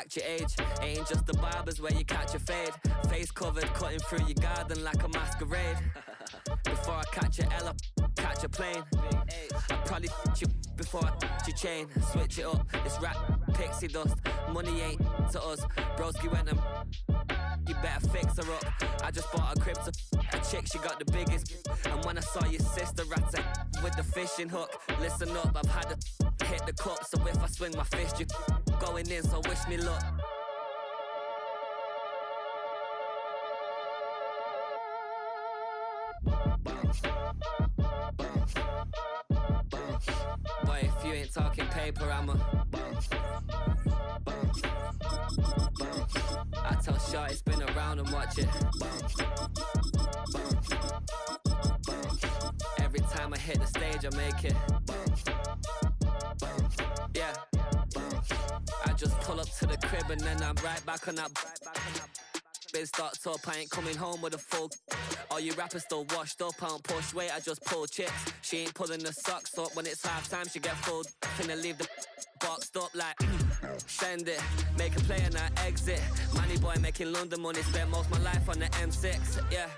act your age. Ain't just the barbers where you catch a fade. Face covered, cutting through your garden like a masquerade. Before I catch a L up, catch a plane. I probably you before I your chain. Switch it up, it's rap, pixie dust. Money ain't to us. Broski went and you better fix her up. I just bought a crib to a chick, she got the biggest. And when I saw your sister rat with the fishing hook, listen up, I've had to hit the cup. So if I swing my fist, you going in, so wish me luck. Boy, if you ain't talking paper, I'm a I tell Shorty spin around and watch it. Every time I hit the stage, I make it. Yeah. I just pull up to the crib and then I'm right back on that. Been stocked up, I ain't coming home with a full. All you rappers still washed up, I don't push weight, I just pull chips. She ain't pulling the socks up when it's half time, she get full. Finna leave the boxed up like send it, make a play and I exit. Money boy making London money, spent most of my life on the M6. Yeah,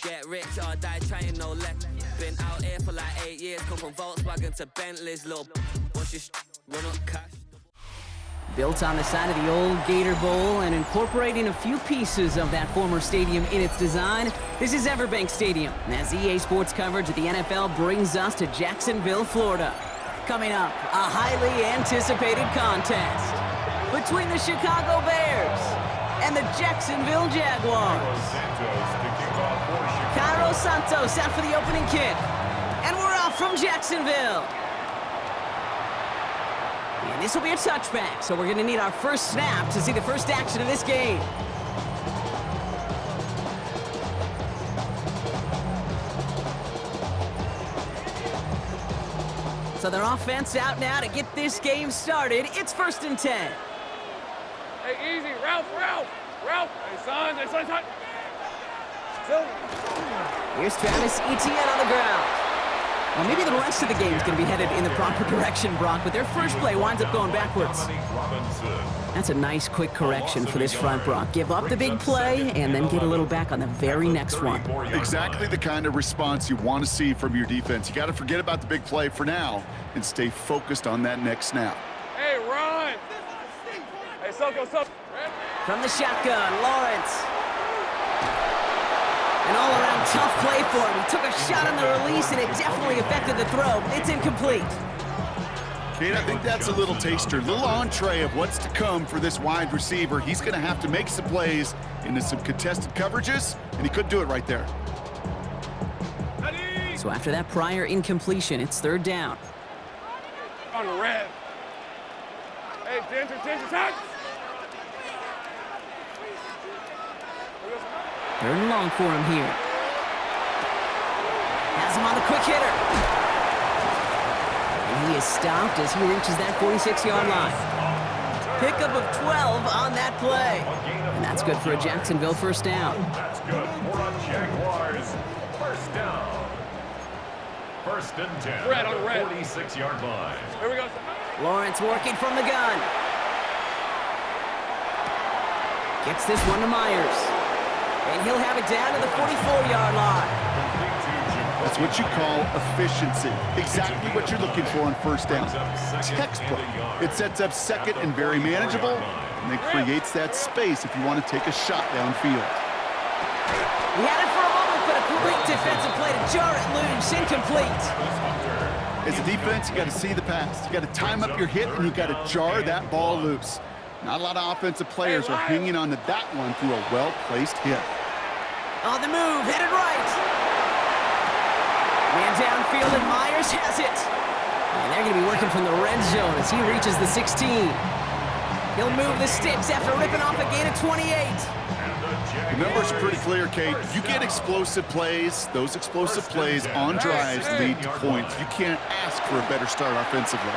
get rich or die trying, no let. Been out here for like 8 years, come from Volkswagen to Bentley's, little what's your run up cash. Built on the side of the old Gator Bowl and incorporating a few pieces of that former stadium in its design, this is Everbank Stadium, as EA Sports coverage of the NFL brings us to Jacksonville, Florida. Coming up, a highly anticipated contest between the Chicago Bears and the Jacksonville Jaguars. Cairo Santos out for the opening kick, and we're off from Jacksonville. And this will be a touchback, so we're going to need our first snap to see the first action of this game. So their offense out now to get this game started. It's 1st and 10. Hey, easy. Ralph. Hey, son. Here's Travis Etienne on the ground. Well, maybe the rest of the game is going to be headed in the proper direction, Brock, but their first play winds up going backwards. That's a nice, quick correction for this front, Brock. Give up the big play and then get a little back on the very next one. Exactly the kind of response you want to see from your defense. You got to forget about the big play for now and stay focused on that next snap. Hey, run. Hey, Soko. From the shotgun, Lawrence. An all-around tough play for him. He took a shot on the release, and it definitely affected the throw. It's incomplete. Kate, I think that's a little taster, a little entree of what's to come for this wide receiver. He's going to have to make some plays into some contested coverages, and he could do it right there. So after that prior incompletion, it's 3rd down. On the red. Hey, attention, touch. 3rd and long for him here. Has him on the quick hitter. And he is stopped as he reaches that 46-yard line. Pickup of 12 on that play. And that's good for a Jacksonville first down. That's good for a Jaguars first down. 1st and 10. Red on red. 46-yard line. Here we go. Lawrence working from the gun. Gets this one to Myers. And he'll have it down to the 44-yard line. That's what you call efficiency. Exactly what you're looking for on first down. Textbook. It sets up second and very manageable, and it creates that space if you want to take a shot downfield. He had it for a moment, but a great defensive play to jar it loose. Incomplete. As a defense, you got to see the pass. You got to time up your hit, and you got to jar that ball loose. Not a lot of offensive players are hanging on to that one through a well-placed hit. On the move, headed right. Man downfield, and Myers has it. And they're going to be working from the red zone as he reaches the 16. He'll move the sticks after ripping off a gain of 28. The numbers are pretty clear, Kate. You get explosive plays. Those explosive plays on drives lead to points. You can't ask for a better start offensively.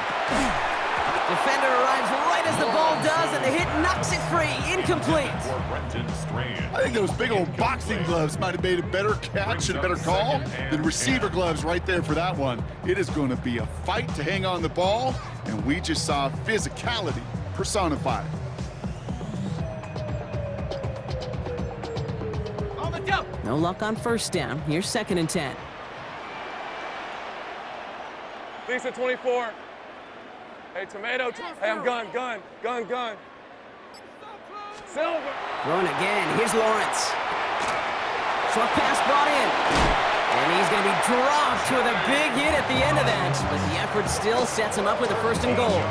Defender arrives right as the ball does, and the hit knocks it free. Incomplete. I think those big old boxing gloves might have made a better catch and a better call than receiver gloves right there for that one. It is going to be a fight to hang on the ball, and we just saw physicality personified. No luck on first down. Here's 2nd and 10. Lisa 24. Hey, tomato. Hey, I'm gun. Silver. Throwing again. Here's Lawrence. Short pass brought in. And he's going to be dropped with a big hit at the end of that. But the effort still sets him up with a 1st and goal.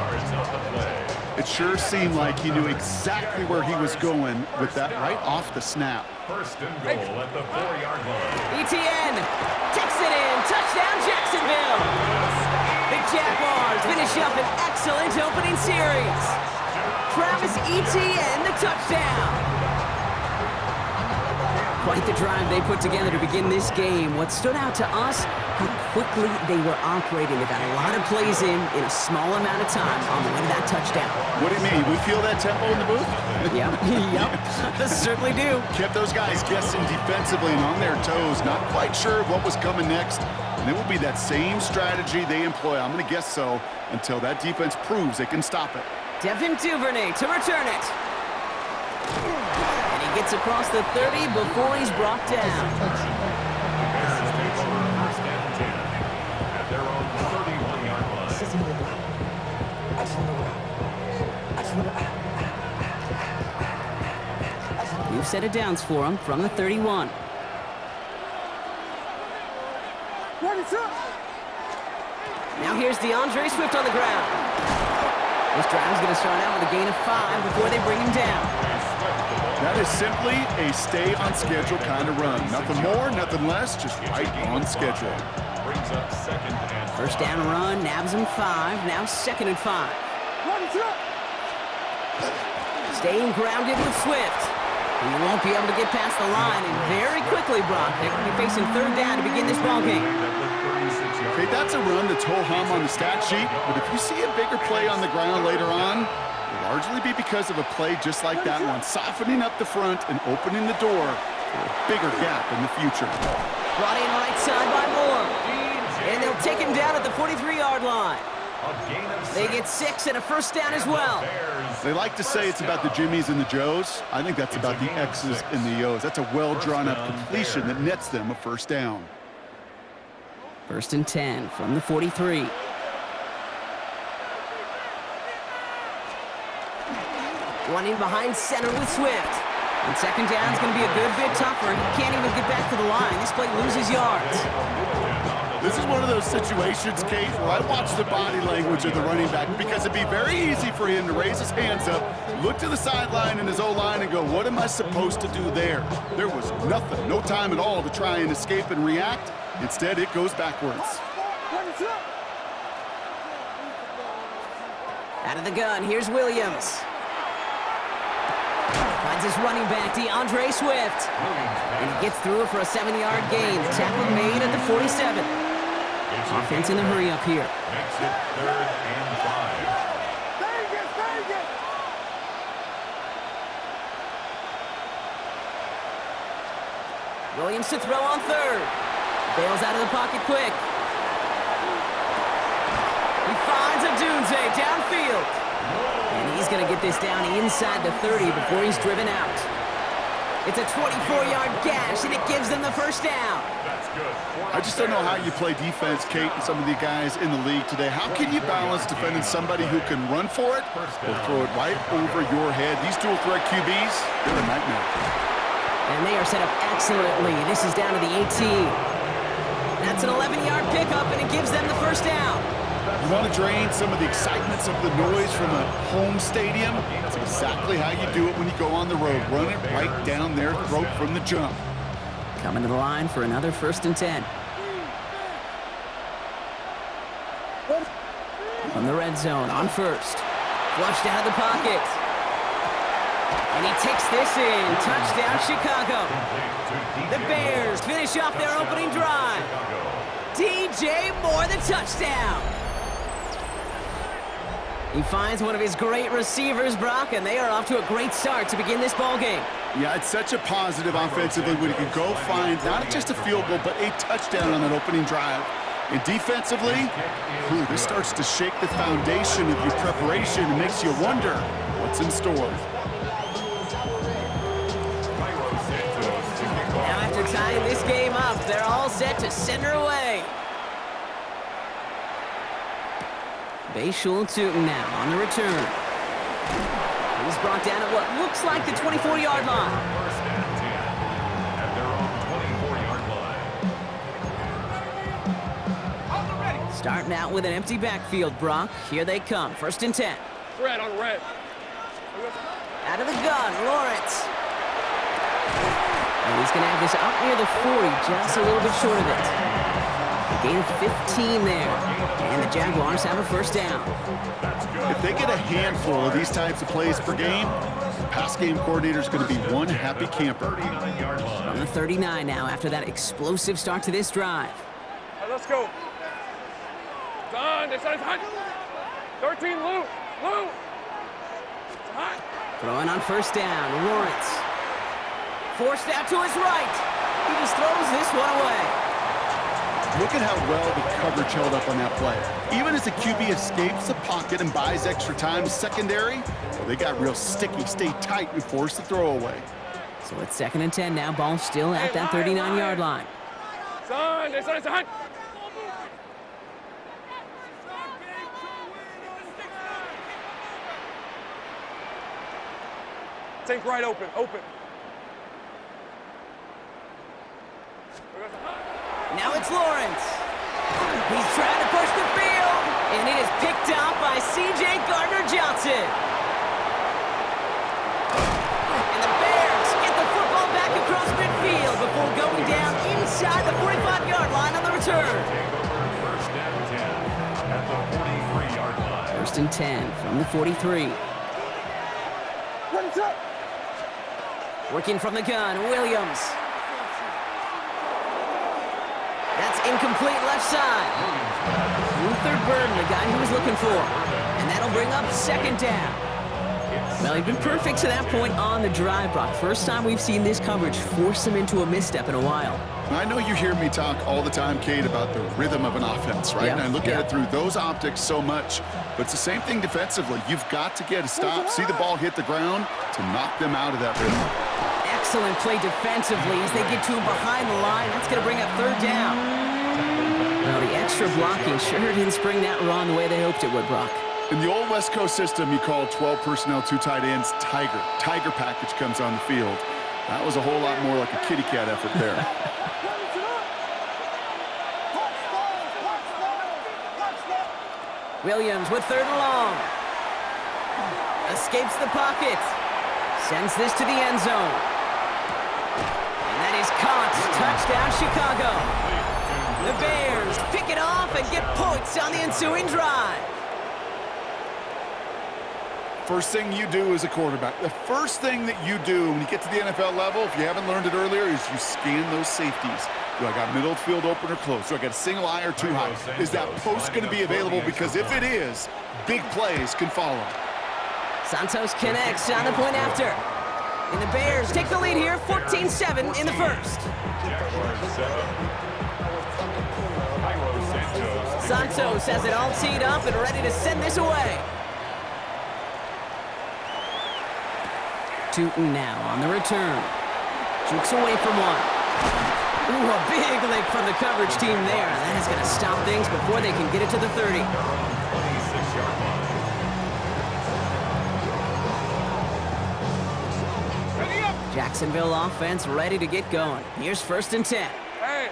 It sure seemed like he knew exactly where he was going with that right off the snap. 1st and goal at the 4-yard line. ETN takes it in. Touchdown, Jacksonville. The Jaguars finish up an excellent opening series. Travis Etienne, the touchdown. Quite the drive they put together to begin this game. What stood out to us, how quickly they were operating. They got a lot of plays in a small amount of time on the way to that touchdown. What do you mean? We feel that tempo in the booth? Yep, certainly do. Kept those guys guessing defensively and on their toes, not quite sure what was coming next. And it will be that same strategy they employ, I'm going to guess so, until that defense proves they can stop it. Devin Duvernay to return it. And he gets across the 30 before he's brought down. Bears take over 1st and 10 at their own 31-yard line. New set of downs for him from the 31. Now here's DeAndre Swift on the ground. This drive's going to start out with a gain of 5 before they bring him down. That is simply a stay on schedule kind of run. Nothing more, nothing less, just right on schedule. Brings up 2nd and 5. 1st down run, nabs him 5, now 2nd and 5. Staying grounded with Swift. He won't be able to get past the line, and very quickly, Brock, they're going to be facing 3rd down to begin this ballgame. Okay, that's a run that's ho-hum on the stat sheet, but if you see a bigger play on the ground later on, it'll largely be because of a play just like that one, softening up the front and opening the door for a bigger gap in the future. Brought in right side by Moore, and they'll take him down at the 43-yard line. They get 6 and a 1st down as well. They like to say it's about the Jimmies and the Joes. I think that's about the X's and the O's. That's a well-drawn-up completion that nets them a 1st down. 1st and 10 from the 43. Running behind center with Swift. And 2nd down is going to be a good bit tougher. He can't even get back to the line. This play loses yards. This is one of those situations, Kate, where I watch the body language of the running back because it'd be very easy for him to raise his hands up, look to the sideline in his O-line and go, what am I supposed to do there? There was nothing, no time at all to try and escape and react. Instead, it goes backwards. Out of the gun, here's Williams. Finds his running back, DeAndre Swift. And he gets through it for a 7-yard gain. The tackle made at the 47. Offense in the hurry up here. Makes it 3rd and 5. Williams to throw on 3rd. Bails out of the pocket quick. He finds Adunze downfield. And he's going to get this down inside the 30 before he's driven out. It's a 24-yard gash, and it gives them the 1st down. That's good. I just don't know how you play defense, Kate, and some of the guys in the league today. How can you balance defending somebody who can run for it or throw it right over your head? These dual threat QBs, they're a nightmare. And they are set up excellently. This is down to the 18. That's an 11-yard pickup, and it gives them the 1st down. You want to drain some of the excitement, some of the noise from a home stadium? That's exactly how you do it when you go on the road. Run it right down their throat from the jump. Coming to the line for another 1st and 10. From the red zone on 1st. Flushed out of the pocket. And he takes this in. Touchdown, Chicago. The Bears finish off their opening drive. DJ Moore, the touchdown. He finds one of his great receivers, Brock, and they are off to a great start to begin this ball game. Yeah, it's such a positive offensively when you can go find not just a field goal, but a touchdown on that opening drive. And defensively, this starts to shake the foundation of your preparation and makes you wonder what's in store. Now after time set to send her away. Bayshul Tootin now on the return. He's brought down at what looks like the 24-yard line. First and 10 at their own 24-yard line. Starting out with an empty backfield, Brock. Here they come. First and 10. Red on red. Out of the gun, Lawrence. And he's going to have this up near the 40, just a little bit short of it. A gain of 15 there. And the Jaguars have a first down. If they get a handful of these types of plays per game, the pass game coordinator is going to be one happy camper. From the 39 now after that explosive start to this drive. All right, let's go. Done. It's hot. 13, Lou. Lou. It's hot. Throwing on first down, Lawrence. Forced out to his right. He just throws this one away. Look at how well the coverage held up on that play. Even as the QB escapes the pocket and buys extra time secondary, well, they got real sticky, stay tight, and force the throw away. So it's second and 10 now. Ball still at that 39-yard line. Son, it's hot. Think right open. Now it's Lawrence. He's trying to push the field, and it is picked out by C.J. Gardner-Johnson. And the Bears get the football back across midfield before going down inside the 45-yard line on the return. First and 10 at the 43-yard line. First and 10 from the 43. Working from the gun, Williams. That's incomplete left side. Luther Burden, the guy he was looking for. And that'll bring up second down. Well, he's been perfect to that point on the drive, Brock. First time we've seen this coverage force him into a misstep in a while. I know you hear me talk all the time, Kate, about the rhythm of an offense, right? And I look at it through those optics so much. But it's the same thing defensively. You've got to get a stop, see the ball hit the ground to knock them out of that rhythm. Excellent play defensively as they get to him behind the line. That's going to bring up third down. Well, the extra blocking sure didn't spring that run the way they hoped it would, Brock. In the old West Coast system, you call 12 personnel, 2 tight ends, Tiger. Tiger package comes on the field. That was a whole lot more like a kitty cat effort there. Williams with third and long. Escapes the pocket. Sends this to the end zone. And that is caught. Touchdown, Chicago. The Bears pick it off and get points on the ensuing drive. First thing you do as a quarterback, the first thing that you do when you get to the NFL level, if you haven't learned it earlier, is you scan those safeties. Do I got middle field open or close? Do I got a single eye or too high? Is that post going to be available? Because if it is, big plays can follow. Santos connects on the point after. And the Bears take the lead here, 14-7 in the first. Santos has it all teed up and ready to send this away. Tootin now on the return. Jukes away from one. Ooh, a big lick from the coverage team there. That is going to stop things before they can get it to the 30. Jacksonville offense ready to get going. Here's first and 10. Hey.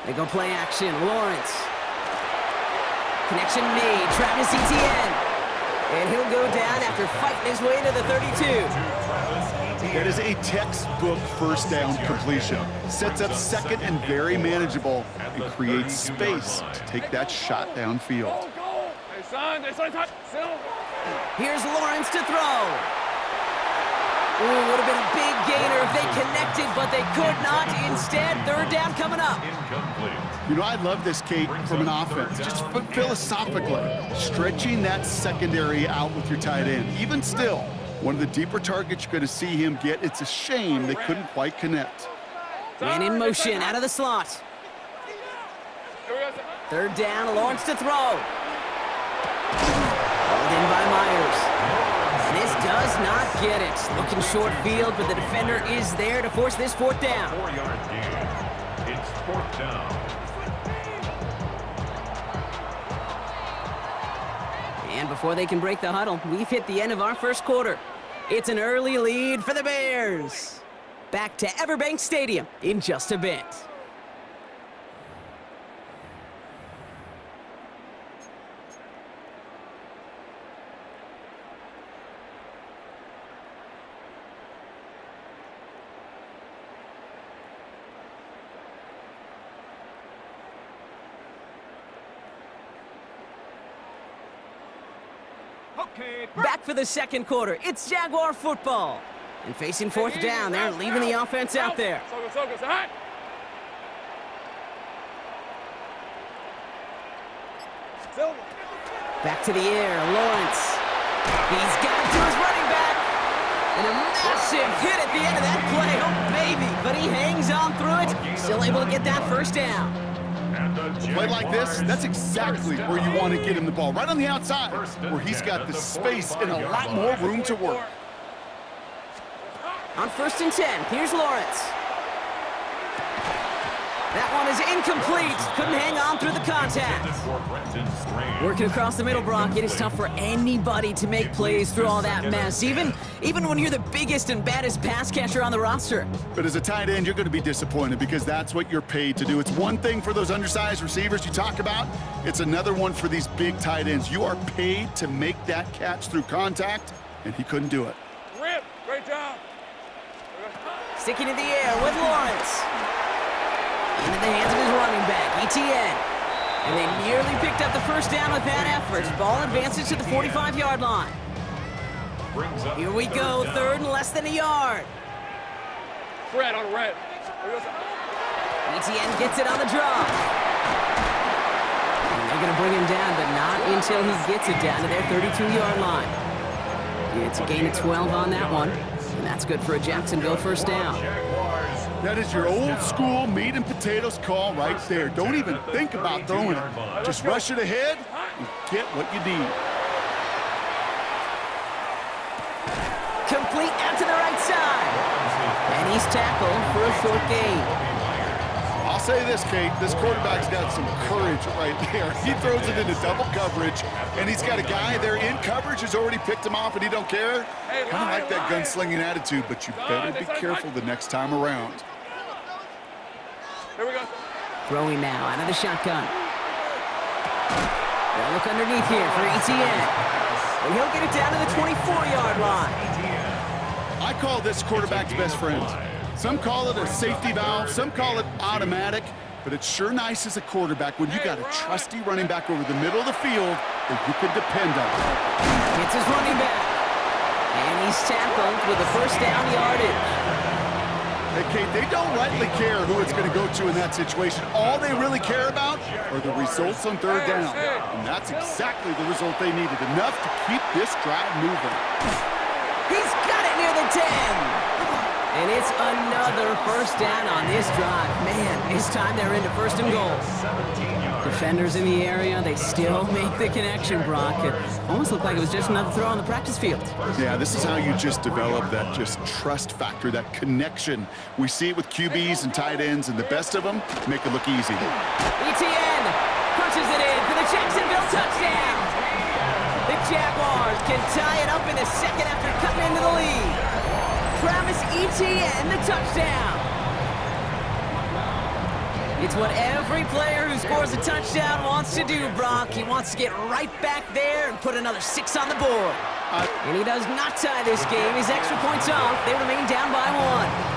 They go play action. Lawrence. Connection made. Travis Etienne. And he'll go down after fighting his way to the 32. That is a textbook first down completion. Sets up second and very manageable and creates space to take that shot downfield. Hey, son, Here's Lawrence to throw. Ooh, would have been a big gainer if they connected, but they could not. Instead, third down coming up. You know, I love this, Kate, from an offense. Just philosophically, stretching that secondary out with your tight end. Even still, one of the deeper targets you're going to see him get. It's a shame they couldn't quite connect. Man in motion, out of the slot. Third down, Lawrence to throw. Held in by Myers. This does not get it. Looking short field, but the defender is there to force this fourth down. 4-yard gain. It's 4th down. And before they can break the huddle, we've hit the end of our first quarter. It's an early lead for the Bears. Back to Everbank Stadium in just a bit. Back for the second quarter. It's Jaguar football. And facing 4th down, they're leaving the offense out there. Back to the air, Lawrence. He's got it to his running back. And a massive hit at the end of that play. Oh, baby. But he hangs on through it. Still able to get that first down. Play like this, that's exactly where you want to get him the ball. Right on the outside, where he's got the space and a lot more room to work. On 1st and 10, here's Lawrence. That one is incomplete. Couldn't hang on through the contact. Working across the middle, Brock, it is tough for anybody to make plays through all that mess, even when you're the biggest and baddest pass catcher on the roster. But as a tight end, you're going to be disappointed because that's what you're paid to do. It's one thing for those undersized receivers you talk about. It's another one for these big tight ends. You are paid to make that catch through contact, and he couldn't do it. Rip, great job. Sticking in the air with Lawrence. Into the hands of his running back, ETN. And they nearly picked up the first down with that effort. Ball advances to the 45-yard line. Here we go, 3rd and less than a yard. Fred on red. ETN gets it on the draw. And they're going to bring him down, but not until he gets it down to their 32-yard line. It's a gain of 12 on that one. And that's good for a Jacksonville first down. That is your old school meat and potatoes call right there. Don't even think about throwing it. Just rush it ahead and get what you need. Complete out to the right side. And he's tackled for a short gain. I'll say this, Kate, this quarterback's got some courage right there. He throws it into double coverage, and he's got a guy there in coverage who's already picked him off, and he don't care. Kind of like that gunslinging attitude, but you better be careful the next time around. Here we go. Throwing now out of the shotgun. They'll look underneath here for ETN. And he'll get it down to the 24-yard line. I call this quarterback's best friend. Some call it a safety valve, some call it automatic, but it's sure nice as a quarterback when you got a trusty running back over the middle of the field that you can depend on. It's his running back. And he's tackled with a first down yardage. Hey, Kate, they don't rightly care who it's going to go to in that situation. All they really care about are the results on 3rd down. And that's exactly the result they needed, enough to keep this drive moving. He's got it near the 10. And it's another first down on this drive. Man, this time they're into 1st and goal. Defenders in the area, they still make the connection, Brock. It almost looked like it was just another throw on the practice field. Yeah, this is how you just develop that just trust factor, that connection. We see it with QBs and tight ends, and the best of them make it look easy. ETN punches it in for the Jacksonville touchdown. The Jaguars can tie it up in the second after cutting into the lead. Travis Etienne, the touchdown. It's what every player who scores a touchdown wants to do, Brock. He wants to get right back there and put another 6 on the board. And he does not tie this game. His extra points off. They remain down by 1.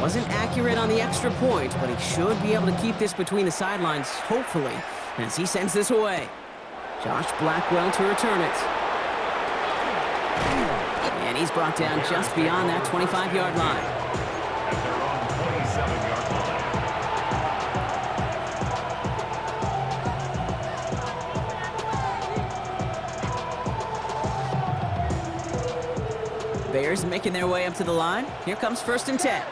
Wasn't accurate on the extra point, but he should be able to keep this between the sidelines, hopefully, as he sends this away. Josh Blackwell to return it. And he's brought down just beyond that 25-yard line. Bears making their way up to the line. Here comes 1st and 10.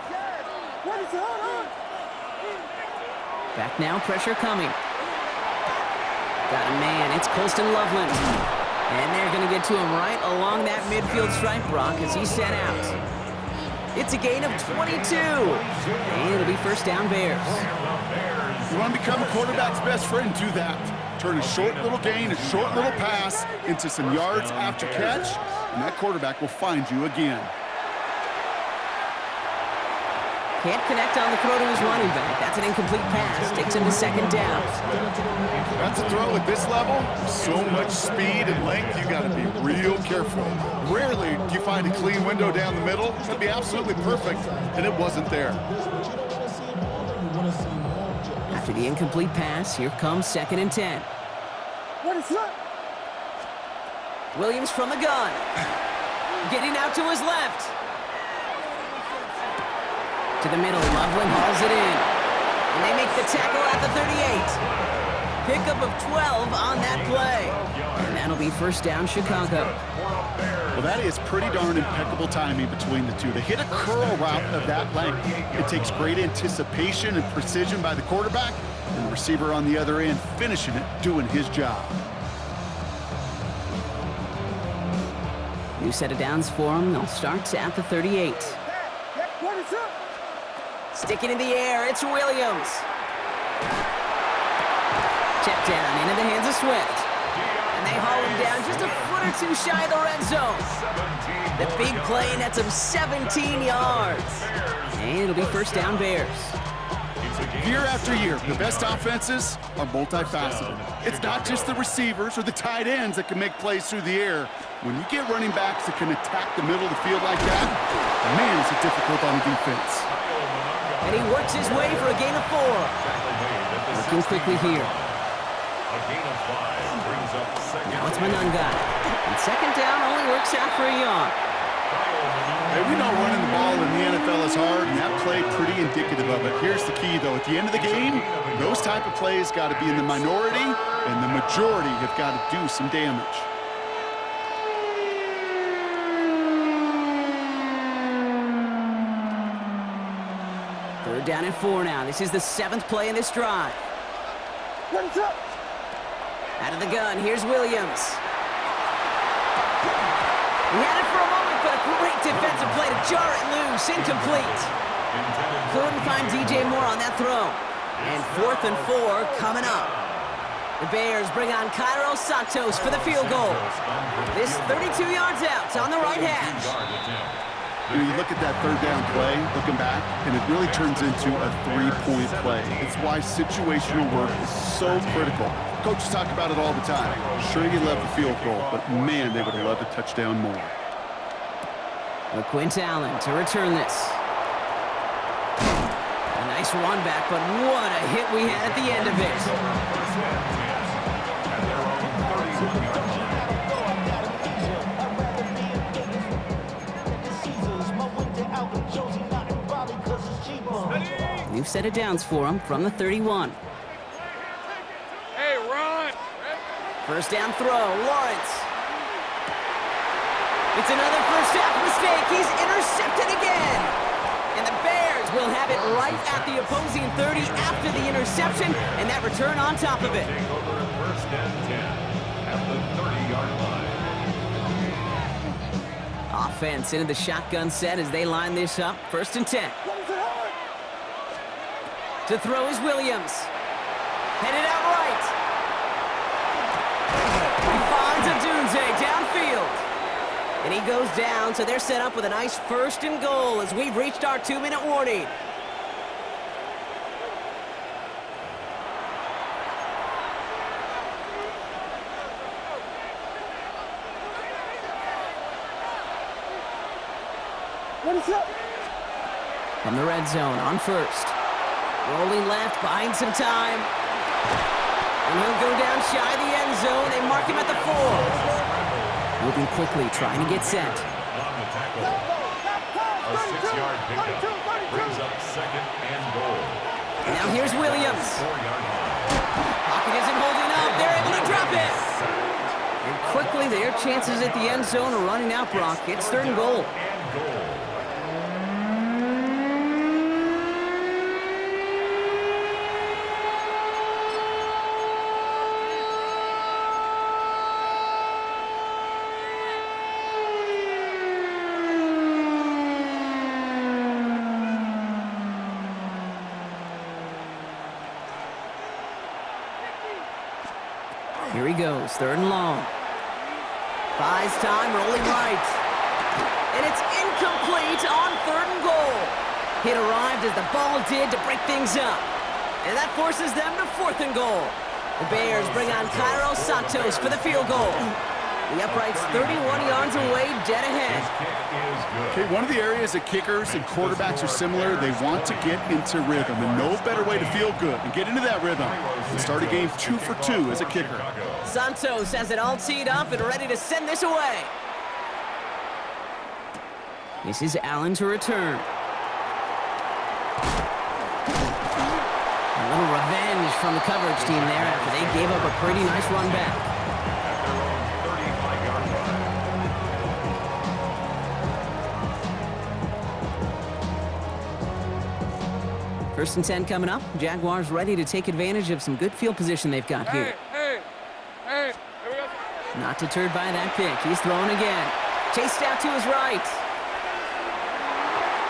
Back now, pressure coming. Got a man, it's Colston Loveland. And they're going to get to him right along that midfield stripe, Brock, as he's set out. It's a gain of 22. And it'll be first down Bears. You want to become a quarterback's best friend, do that. Turn a short little gain, a short little pass into some yards after catch, and that quarterback will find you again. Can't connect on the throw to his running back. That's an incomplete pass. Takes him to second down. That's a throw at this level. So much speed and length, you got to be real careful. Rarely do you find a clean window down the middle. It's going to be absolutely perfect, and it wasn't there. After the incomplete pass, here comes 2nd and 10. What is that? Williams from the gun. Getting out to his left. To the middle, Loveland hauls it in. And they make the tackle at the 38. Pickup of 12 on that play. And that'll be first down, Chicago. Well, that is pretty darn impeccable timing between the two. To hit a curl route of that length, it takes great anticipation and precision by the quarterback, and the receiver on the other end finishing it, doing his job. New set of downs for him. They'll start at the 38. What is up? Stick it in the air. It's Williams. Check down into the hands of Swift. And they haul him down just a foot or two shy of the red zone. The big play nets him 17 yards. And it'll be first down Bears. Year after year, the best offenses are multifaceted. It's not just the receivers or the tight ends that can make plays through the air. When you get running backs that can attack the middle of the field like that, man, is it difficult on the defense. And he works his way for a gain of 4. Working quickly here. Now it's Monunga. And second down only works out for a yard. Hey, we know running the ball in the NFL is hard, and that play pretty indicative of it. Here's the key, though. At the end of the game, those type of plays got to be in the minority, and the majority have got to do some damage. Third down and 4 now. This is the 7th play in this drive. What is up? Out of the gun, here's Williams. He had it for a moment, but a great defensive play to jar it loose. Incomplete. Couldn't find DJ Moore on that throw. And 4th and 4 coming up. The Bears bring on Cairo Santos for the field goal. This 32 yards out on the right hash. You look at that third down play, looking back, and it really turns into a 3-point play. It's why situational work is so critical. Coaches talk about it all the time. Sure, you love the field goal, but man, they would have loved a touchdown more. LaQuint Allen to return this. A nice run back, but what a hit we had at the end of it. New set of downs for him from the 31. Hey, run! First down throw, Lawrence. It's another first half mistake. He's intercepted again. And the Bears will have it right at the opposing 30 after the interception, and that return on top of it. Take over at first and 10 at the 30-yard line. Offense into the shotgun set as they line this up. First and 10. To throw is Williams. Headed out right. He finds Adunze downfield. And he goes down, so they're set up with a nice 1st and goal as we've reached our 2-minute warning. What is up? From the red zone on 1st. Rolling left, buying some time. And he'll go down shy of the end zone. They mark him at the 4. Moving quickly, trying to get set. On the tackle, a 6-yard pickup brings up 2nd and goal. Now here's Williams. 4-yard line. Pocket isn't holding up. They're able to drop it. And quickly, their chances at the end zone are running out, Brock. It's 3rd and goal. And goal. Here he goes, 3rd and long. Buys time, rolling right. And it's incomplete on 3rd and goal. Hit arrived as the ball did to break things up. And that forces them to 4th and goal. The Bears bring on Cairo Santos for the field goal. The upright's 31 yards away, dead ahead. Okay, one of the areas that kickers and quarterbacks are similar, they want to get into rhythm, and no better way to feel good and get into that rhythm than start a game 2 for 2 as a kicker. Santos has it all teed up and ready to send this away. This is Allen to return. A little revenge from the coverage team there after they gave up a pretty nice run back. First and 10 coming up. Jaguars ready to take advantage of some good field position they've got here. Hey, here we go. Not deterred by that pick. He's throwing again. Chased out to his right.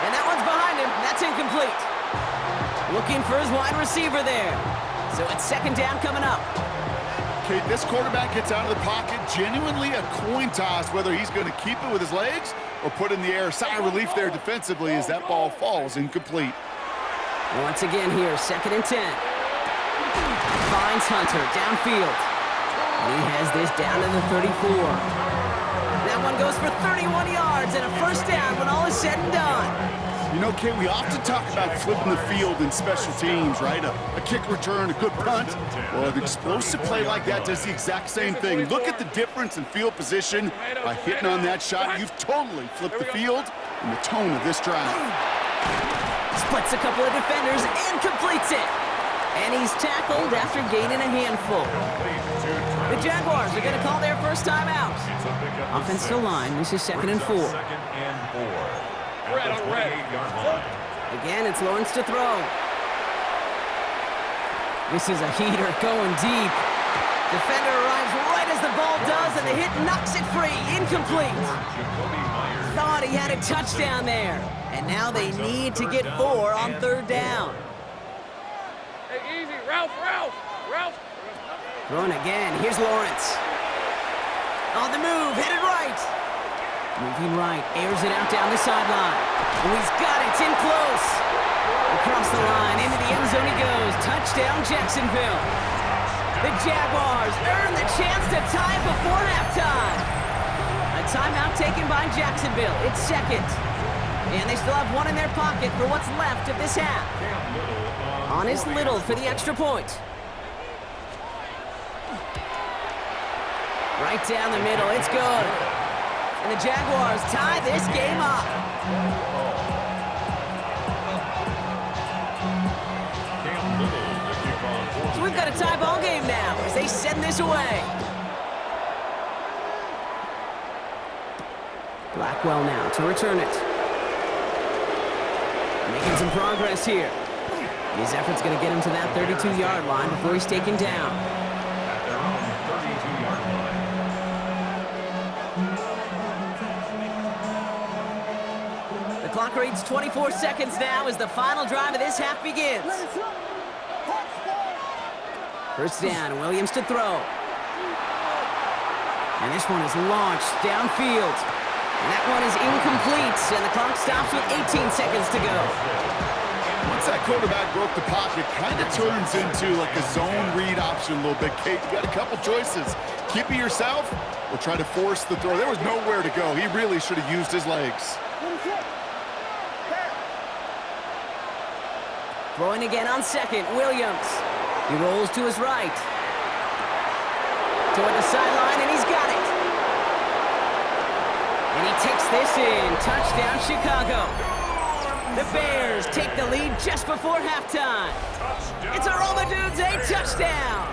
And that one's behind him. That's incomplete. Looking for his wide receiver there. So it's 2nd down coming up. Okay, this quarterback gets out of the pocket, genuinely a coin toss whether he's going to keep it with his legs or put in the air. Sigh of relief there defensively as that ball falls incomplete. Once again here, 2nd and 10. Finds Hunter downfield. And he has this down to the 34. That one goes for 31 yards and a 1st down when all is said and done. You know, Kate, we often talk about flipping the field in special teams, right? A kick return, a good punt. Well, an explosive play like that does the exact same thing. Look at the difference in field position. By hitting on that shot, you've totally flipped the field and the tone of this drive. Splits a couple of defenders and completes it. And he's tackled after gaining a handful. The Jaguars are going to call their first time out. Offensive line, this is 2nd and 4. Again, it's Lawrence to throw. This is a heater going deep. Defender arrives right as the ball does, and the hit knocks it free. Incomplete. Thought he had a touchdown there. And now they need to get 4 on 3rd down. Hey, easy, Ralph. Throwing again. Here's Lawrence. On the move, headed right. Moving right, airs it out down the sideline. Oh, he's got it, in close. Across the line, into the end zone he goes. Touchdown, Jacksonville. The Jaguars earn the chance to tie before halftime. A timeout taken by Jacksonville. It's 2nd. And they still have 1 in their pocket for what's left of this half. On is Little for the extra point. Right down the middle, it's good. And the Jaguars tie this game up. So we've got a tie ball game now as they send this away. Blackwell now to return it. Making some progress here. His effort's going to get him to that 32-yard line before he's taken down. At their own 32-yard line. The clock reads 24 seconds now as the final drive of this half begins. First down, Williams to throw. And this one is launched downfield. And that one is incomplete, and the clock stops with 18 seconds to go. Once that quarterback broke the pocket, kind of turns into like a zone read option a little bit. Kate, you got a couple choices. Keep it yourself or try to force the throw. There was nowhere to go. He really should have used his legs. Throwing again on 2nd, Williams. He rolls to his right. Toward the sideline, and he's got it. And he takes this in. Touchdown, Chicago. The Bears take the lead just before halftime. It's a Roma Dudes, a touchdown.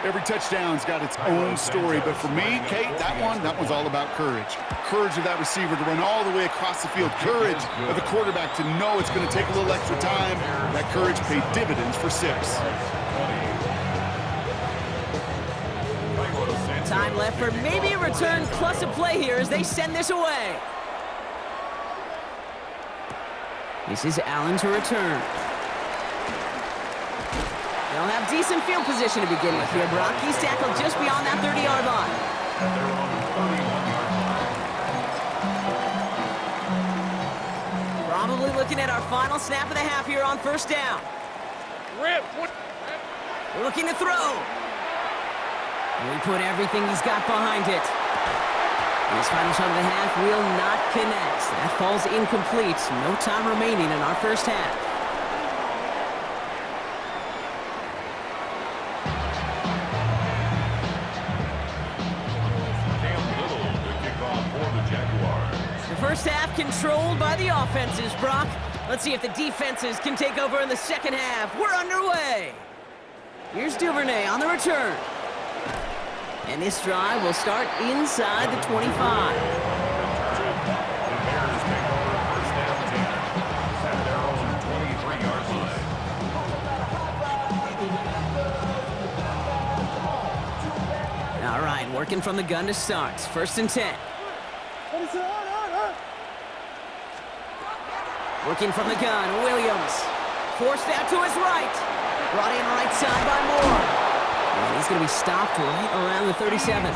Every touchdown's got its own story, but for me, Kate, that one's all about courage. Courage of that receiver to run all the way across the field. Courage of the quarterback to know it's going to take a little extra time. That courage paid dividends for 6. Time left for maybe a return plus a play here as they send this away. This is Allen to return. They'll have decent field position to begin with here, Brock. He's tackled just beyond that 30-yard line. Probably looking at our final snap of the half here on first down. Rip. Looking to throw. And he put everything he's got behind it. And his final shot of the half will not connect. That falls incomplete. No time remaining in our first half. The first half controlled by the offenses, Brock. Let's see if the defenses can take over in the second half. We're underway. Here's Duvernay on the return. And this drive will start inside the 25. All right, working from the gun to start. First and 10. Working from the gun, Williams. Forced out to his right. Brought in right side by Moore. And he's going to be stopped right around the 37.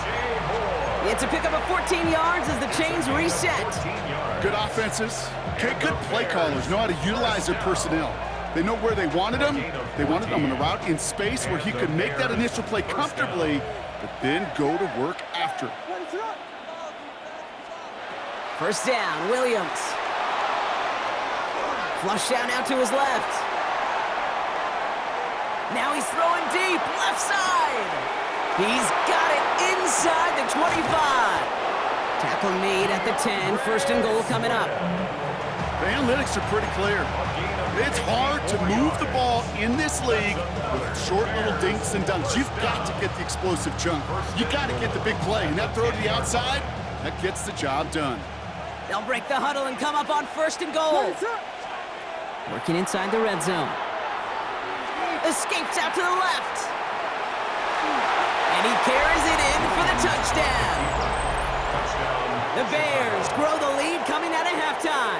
It's a pickup of 14 yards as the chains reset. Good offenses. Okay, good play callers know how to utilize their personnel. They know where they wanted him. They wanted him on a route in space where he could make that initial play comfortably, but then go to work after. First down, Williams. Flush down out to his left. Now he's throwing deep, left side. He's got it inside the 25. Tackle made at the 10, first and goal coming up. The analytics are pretty clear. It's hard to move the ball in this league with short little dinks and dunks. You've got to get the explosive chunk. You got to get the big play, and that throw to the outside, that gets the job done. They'll break the huddle and come up on first and goal. Working inside the red zone. Escapes out to the left. And he carries it in for the touchdown. The Bears grow the lead coming out of halftime.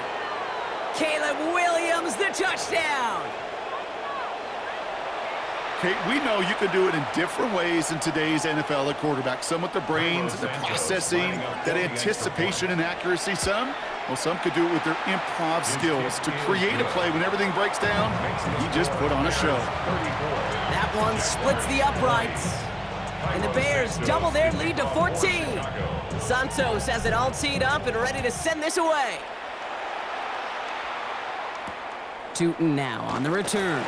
Caleb Williams, the touchdown. Kate, we know you can do it in different ways in today's NFL at quarterback. Some with the brains, the processing, that anticipation and accuracy. Some could do it with their improv skills to create a play when everything breaks down. He just put on a show. That one splits the uprights. And the Bears double their lead to 14. Santos has it all teed up and ready to send this away. Tootin now on the return.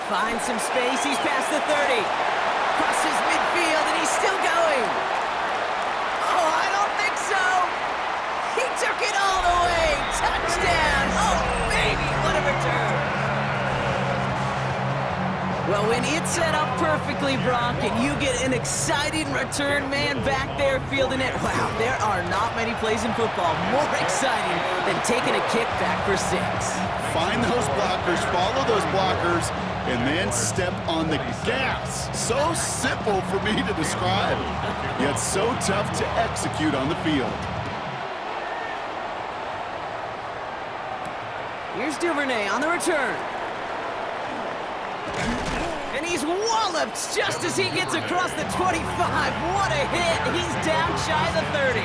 Finds some space, he's past the 30. Crosses midfield, and he's still going. Oh, I don't think so. He took it all the way. Touchdown. Oh, baby, what a return. Well, when it's set up perfectly, Brock, and you get an exciting return man back there fielding it, wow, there are not many plays in football more exciting than taking a kick back for 6. Find those blockers, follow those blockers, and then step on the gas. So simple for me to describe, yet so tough to execute on the field. Here's Duvernay on the return. And he's walloped just as he gets across the 25. What a hit. He's down shy of the 30.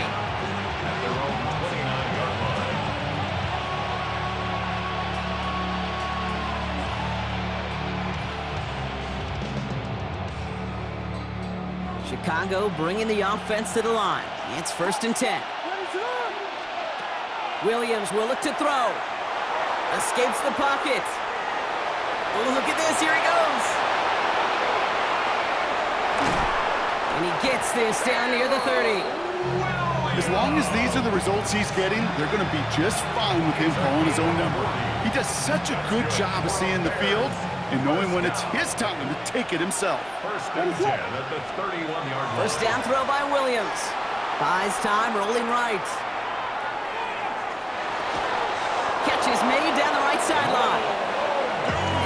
Chicago bringing the offense to the line. It's first and 10. Williams will look to throw. Escapes the pocket. Oh, look at this. Here he goes. And he gets this down near the 30. As long as these are the results he's getting, they're going to be just fine with him calling his own number. He does such a good job of seeing the field and knowing when it's his time to take it himself. First and 10 at the 31-yard line. First down throw by Williams. Buys time, rolling right. Catch is made down the right sideline.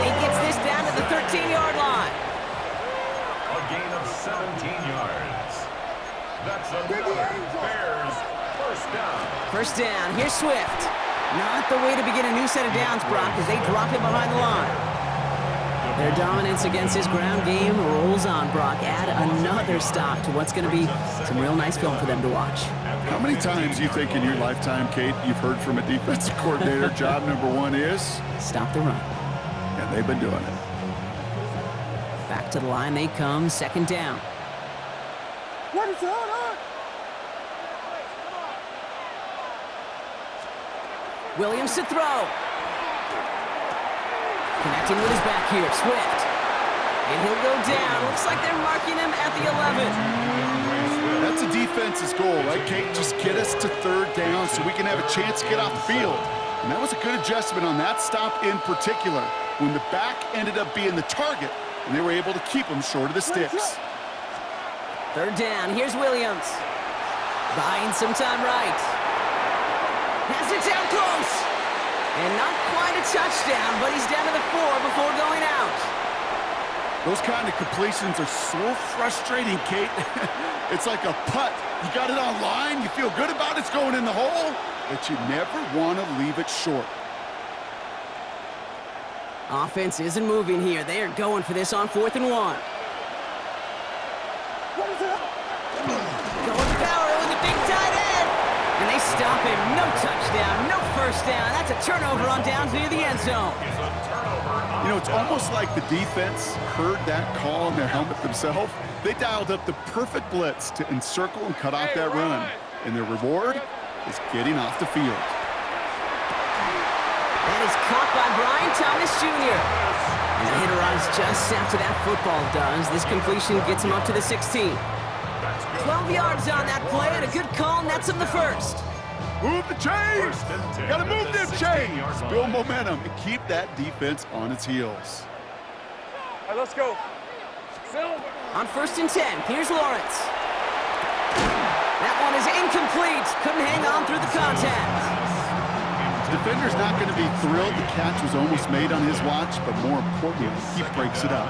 And he gets this down to the 13-yard line. A gain of 17 yards. That's enough. Bears, first down. First down, here's Swift. Not the way to begin a new set of downs, Brock, as they drop it behind the line. Their dominance against his ground game rolls on, Brock. Add another stop to what's going to be some real nice film for them to watch. How many times do you think in your lifetime, Kate, you've heard from a defensive coordinator, job number one is? Stop the run. And they've been doing it. Back to the line they come, second down. What is going on? Williams to throw. Connecting with his back here, Swift. And he'll go down. Looks like they're marking him at the 11. That's a defense's goal, right, Kate? Just get us to third down so we can have a chance to get off the field. And that was a good adjustment on that stop in particular, when the back ended up being the target, and they were able to keep him short of the sticks. Third down, here's Williams. Buying some time right. Has it down close. And not quite a touchdown, but he's down to the 4 before going out. Those kind of completions are so frustrating, Kate. It's like a putt. You got it on line, you feel good about it's going in the hole, but you never want to leave it short. Offense isn't moving here. They are going for this on 4th and 1. What is it? Going power with a big tight end. And they stop him. No touchdown, no first down. That's a turnover on downs near the end zone. You know, it's almost like the defense heard that call in their helmet themselves. They dialed up the perfect blitz to encircle and cut off that run. And their reward is getting off the field. That is caught by Brian Thomas Jr. And the hit arrives just after that football does. This completion gets him up to the 16. 12 yards on that play, and a good call nets him the first. Move the chains! Gotta move them chains! Build momentum and keep that defense on its heels. All right, let's go. Silver. On 1st and 10, here's Lawrence. That one is incomplete. Couldn't hang on through the contact. The defender's not going to be thrilled the catch was almost made on his watch, but more importantly, he breaks it up.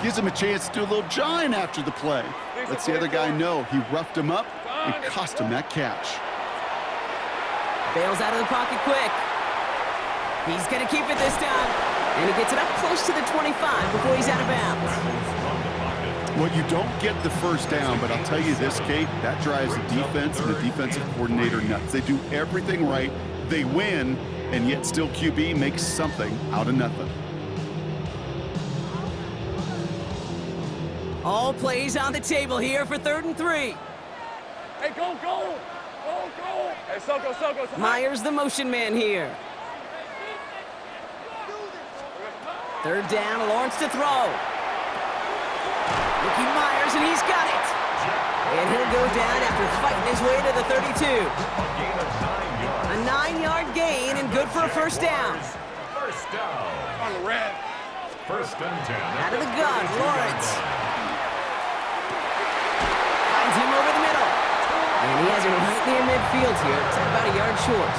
Gives him a chance to do a little jawing after the play. Lets the other guy know he roughed him up and cost him that catch. Bails out of the pocket quick. He's going to keep it this time. And he gets it up close to the 25 before he's out of bounds. Well, you don't get the first down, but I'll tell you this, Kate, that drives the defense and the defensive coordinator nuts. They do everything right. They win, and yet still QB makes something out of nothing. All plays on the table here for 3rd and 3. Hey, go, go. Go, go. Hey, Soko. Myers, the motion man here. 3rd down, Lawrence to throw. Looking Myers, and he's got it. And he'll go down after fighting his way to the 32. A 9-yard gain and good for a first down. First down. On the red. 1st and 10. Out of the gun, Lawrence. Finds him over the middle. And he has it right near midfield here. It's about a yard short.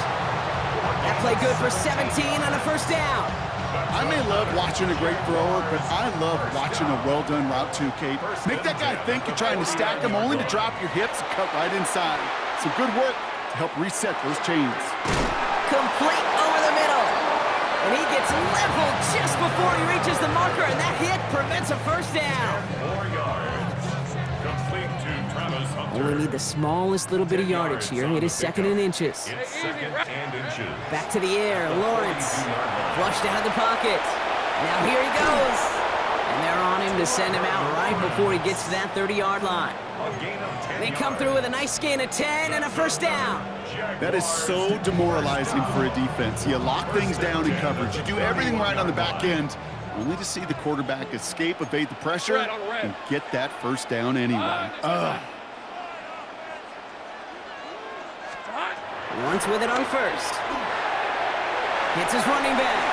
That play good for 17 on a first down. I may love watching a great thrower, but I love watching a well-done route too, Kate. Make that guy think you're trying to stack him only to drop your hips and cut right inside. Some good work to help reset those chains. Complete over the middle. And he gets leveled just before he reaches the marker, and that hit prevents a first down. 4 yards. Complete to Travis Hunter. Only need the smallest little bit of yardage here. It is 2nd and inches. It's 2nd and inches. Back to the air, Lawrence. Flushed out of the pocket. Now here he goes. And they're on him to send him out right before he gets to that 30-yard line. They come through with a nice gain of 10 and a first down. That is so demoralizing for a defense. You lock things down in coverage. You do everything right on the back end, only to see the quarterback escape, evade the pressure, and get that first down anyway. Once with it on 1st. Hits his running back.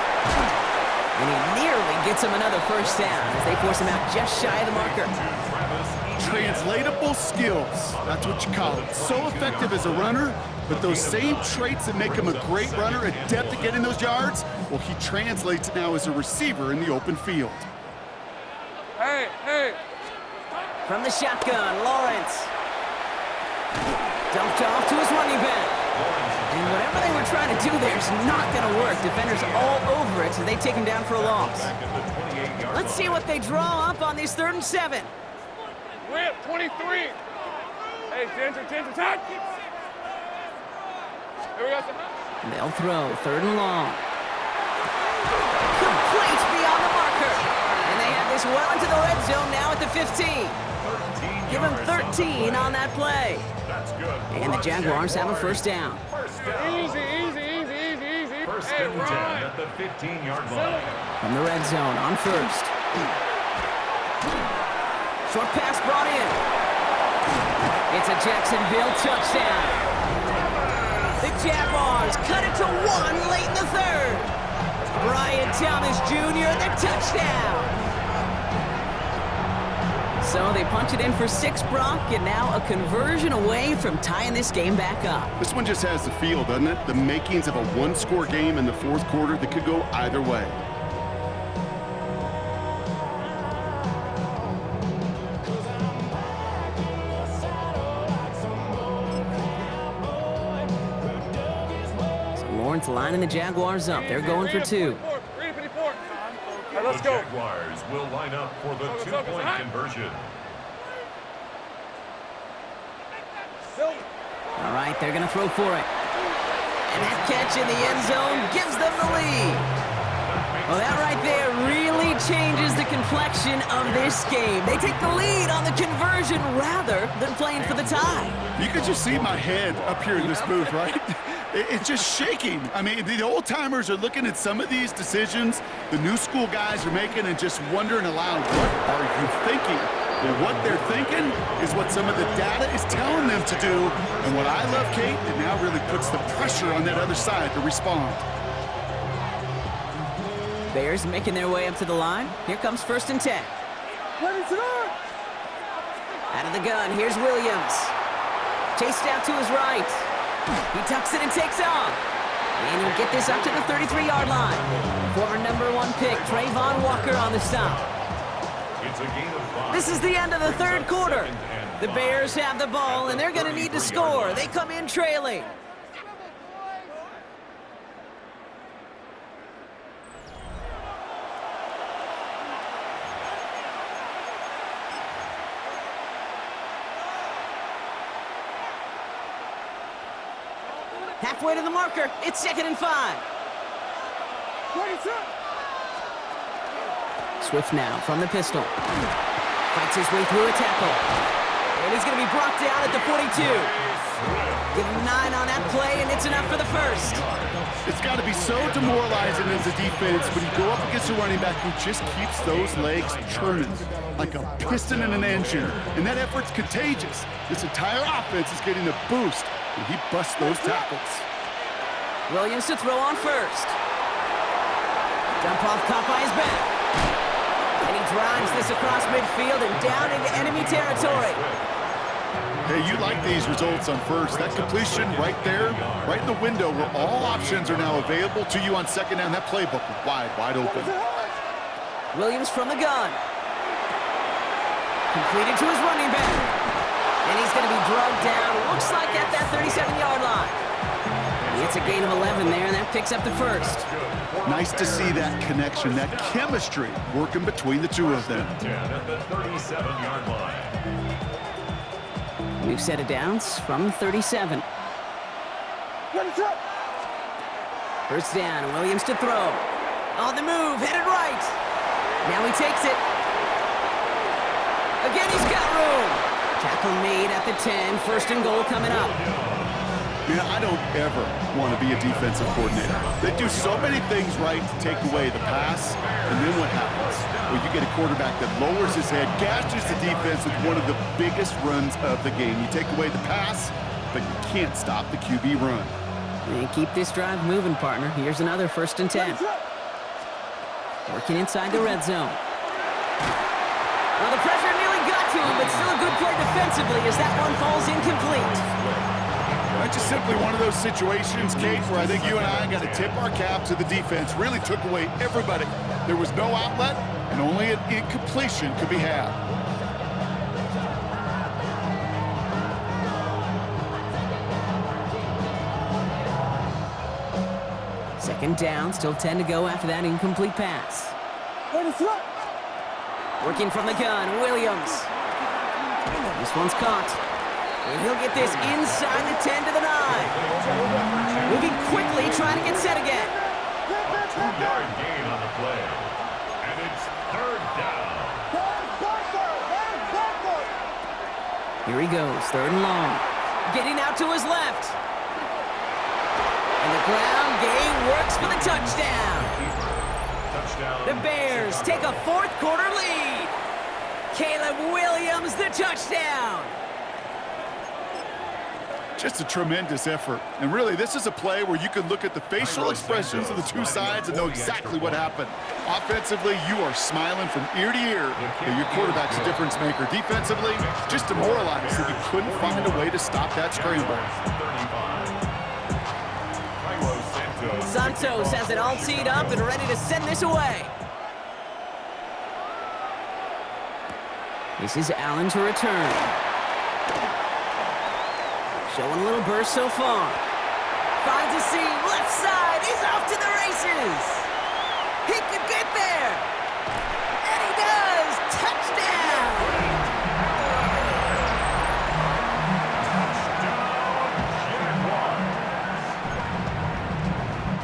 And he nearly gets him another first down as they force him out just shy of the marker. Translatable skills, that's what you call it. So effective as a runner, but those same traits that make him a great runner, adept at getting those yards, well, he translates it now as a receiver in the open field. Hey. From the shotgun, Lawrence. Dumped off to his running back. And whatever they were trying to do there is not going to work. Defenders all over it, so they take him down for a loss. Let's see what they draw up on these 3rd and 7. Whip, 23. Hey, Ginger, touch. Here we go. They'll throw 3rd and long. Complete beyond the marker. And they have this well into the red zone now at the 15. Give him 13 on that play. That's good. And the Jaguars have a 1st down. Easy. First Hey, and 10 Ryan. at the 15-yard line. From the red zone on 1st. Short pass brought in. It's a Jacksonville touchdown. The Jaguars cut it to 1 late in the 3rd. Brian Thomas Jr., the touchdown. So they punch it in for 6, Brock, and now a conversion away from tying this game back up. This one just has the feel, doesn't it? The makings of a one-score game in the 4th quarter that could go either way. So Lawrence lining the Jaguars up. They're going for 2. 354. Hey, let's The go. Jaguars will line up for the 2-point conversion. All right, they're going to throw for it. And that catch in the end zone gives them the lead. Well, that right there really changes the complexion of this game. They take the lead on the conversion rather than playing for the tie. You could just see my head up here in this booth, right? It's just shaking. I mean, the old-timers are looking at some of these decisions the new school guys are making and just wondering aloud, what are you thinking? Well, what they're thinking is what some of the data is telling them to do. And what I love, Kate, it now really puts the pressure on that other side to respond. Bears making their way up to the line. Here comes 1st and 10. Ready to go. Out of the gun, here's Williams. Chased out to his right. He tucks it and takes off. And he'll get this up to the 33-yard line. Former number 1 pick, Trayvon Walker on the stop. It's a gain of 5. This is the end of the 3rd quarter. The Bears have the ball, and they're going to need to score. They come in trailing. Halfway to the marker. It's 2nd and 5. Ready, set. Swift now from the pistol. Fights his way through a tackle. And he's going to be brought down at the 42. Give him 9 on that play, and it's enough for the 1st. It's got to be so demoralizing as a defense when you go up against a running back who just keeps those legs churning like a piston in an engine. And that effort's contagious. This entire offense is getting a boost when he busts those tackles. Williams to throw on 1st. Dump off caught by his back. And he drives this across midfield and down into enemy territory. Hey, you like these results on 1st. That completion right there, right in the window where all options are now available to you on 2nd down. That playbook wide open. Williams from the gun. Completed to his running back. And he's going to be drugged down, looks like at that 37-yard line. It's a gain of 11 there, and that picks up the 1st. Nice to see that connection, that chemistry working between the two of them. 10 at the 37-yard line. We've set it downs from 37. Ready, set. 1st down, Williams to throw. On the move, headed right. Now he takes it. Again, he's got room. Tackle made at the 10, 1st and goal coming up. You know, I don't ever want to be a defensive coordinator. They do so many things right to take away the pass, and then what happens? Well, you get a quarterback that lowers his head, gashes the defense with one of the biggest runs of the game. You take away the pass, but you can't stop the QB run. And keep this drive moving, partner. Here's another 1st and 10. Working inside the red zone. Well, the pressure nearly got to him, but still a good play defensively as that one falls incomplete. That's just simply one of those situations, Kate, where I think you and I got to tip our cap to the defense. Really took away everybody. There was no outlet, and only an incompletion could be had. Second down, still 10 to go after that incomplete pass. Ready, set. Working from the gun, Williams. This one's caught. And he'll get this inside the 10 to the 9. Moving quickly, trying to get set again. A 2-yard gain on the play. And it's third down. Here he goes, third and long. Getting out to his left. And the ground game works for the touchdown. Touchdown. The Bears take a fourth quarter lead. Caleb Williams, the touchdown. Just a tremendous effort. And really, this is a play where you can look at the facial expressions of the two sides and know exactly what happened. Offensively, you are smiling from ear to ear that your quarterback's a difference maker. Defensively, just demoralized that you couldn't find a way to stop that scramble. Santos has it all teed up and ready to send this away. This is Allen to return. Showing a little burst so far. Finds a seam, left side, he's off to the races. He could get there. And he does. Touchdown.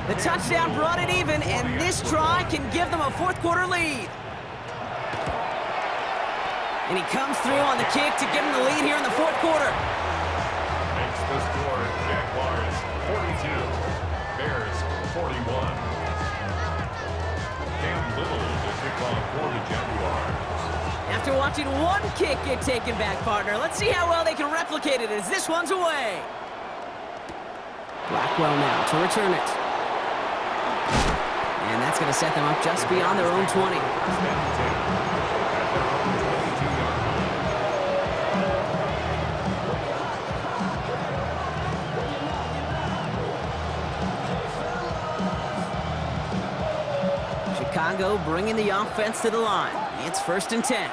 The touchdown brought it even, and this try can give them a fourth quarter lead. And he comes through on the kick to give them the lead here in the fourth quarter. Makes the score, Jaguars 42, Bears 41. Cam Little to kick off for the Jaguars. After watching one kick get taken back, partner, let's see how well they can replicate it as this one's away. Blackwell now to return it. And that's going to set them up just beyond their own 20. Chicago bringing the offense to the line. It's 1st and 10.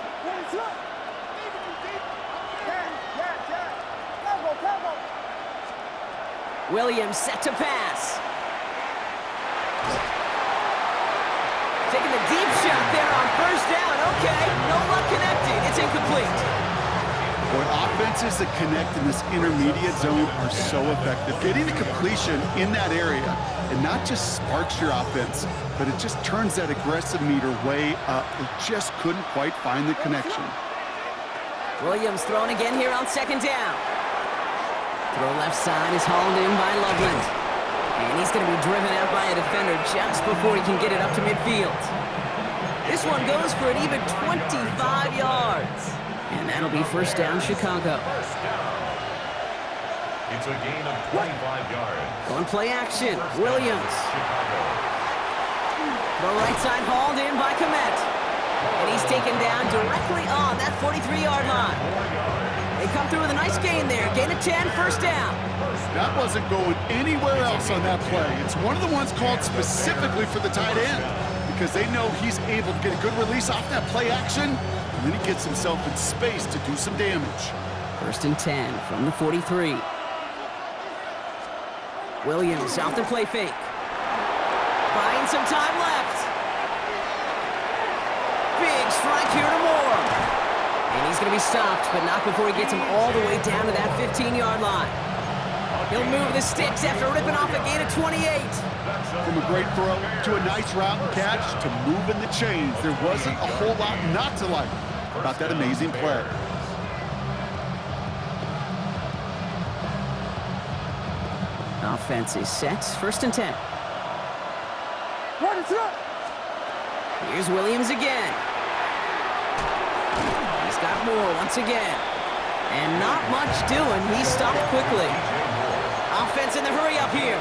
Williams set to pass. Taking the deep shot there on 1st down. Okay, no luck connecting. It's incomplete. Boy, offenses that connect in this intermediate zone are so effective. Getting the completion in that area, it not just sparks your offense, but it just turns that aggressive meter way up. They just couldn't quite find the connection. Williams thrown again here on 2nd down. Throw left side is hauled in by Loveland. And he's going to be driven out by a defender just before he can get it up to midfield. This one goes for an even 25 yards. And that'll be 1st down, Chicago. First down. It's a gain of 25 yards. On play action, Williams. Chicago. The right side hauled in by Komet. And he's taken down directly on that 43-yard line. They come through with a nice gain there. Gain of 10, 1st down. That wasn't going anywhere else on that play. It's one of the ones called specifically for the tight end because they know he's able to get a good release off that play action, and then he gets himself in space to do some damage. 1st and 10 from the 43. Williams off the play fake. Buying some time left. Big strike here to Moore. And he's going to be stopped, but not before he gets him all the way down to that 15-yard line. He'll move the sticks after ripping off a gain of 28. From a great throw to a nice route and catch to moving the chains, there wasn't a whole lot not to like about that amazing play. Offense is set. 1st and 10. Ready, set. Here's Williams again. He's got Moore once again. And not much doing. He stopped quickly. Offense in the hurry up here.